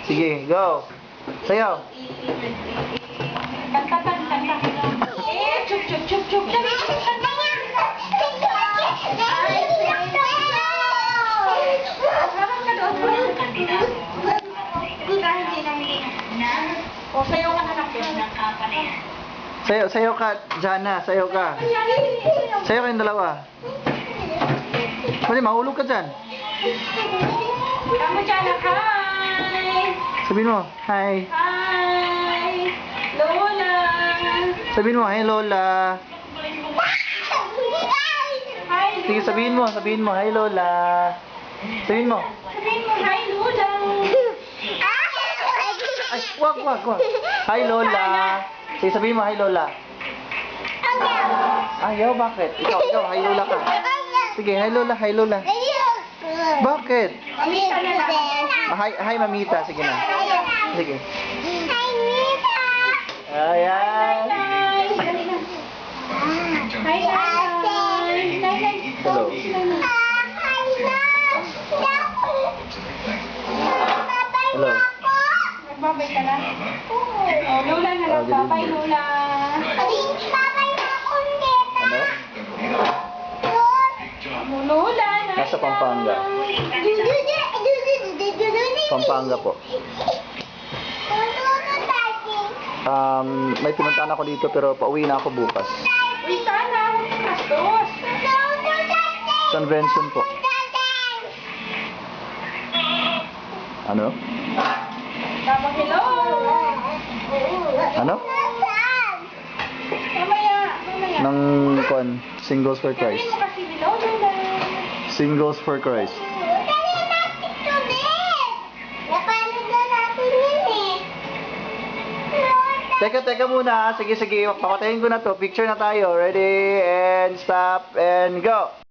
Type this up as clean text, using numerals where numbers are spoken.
Sige, go. Sayaw. Kanta. Chup, chup, chup, chup. Dali, kanta nga. Harap ka doon. Hindi na. O, sayo ka na lang. Sayaw ka, Jana. Sayaw ka. Sayaw kayong dalawa. Mali, mahulog ka dyan. Kamu dyan, hi! Sabihin mo, hi. Hi! Lola! Sabihin mo, hi Lola. Hi, Sige, sabihin mo, hi Lola. Sabihin mo. Sabihin mo, hi, Lola! Ay, wag. Hi Lola. Sige, sabihin mo, hi Lola. Ayaw, bakit? Ikaw, hi Lola ka. Sige, hi Lola. Bakit? Mamita na lang. Hi Mamita, sige na. Sige. Hi, Mita. Ayan. Hi! Dali na. Hi, Nay. Hello. Hello. Nagbabay ka na. Oh, Lola na lang. Bye, Lola. Ano? Lola na. Nasa Pampanga. Pampanga po. May pinuntahan ako dito pero pauwi na ako bukas. Uy, sana. Kastos. Convention po. Ano? Tama, hello. Ano? Mamaya. Ng Singles for Christ. Sabihin mo kasi hello, Lola. Singles for Christ. Teka muna. Sige. Papatayin ko na to. Picture na tayo. Ready, and stop, and go.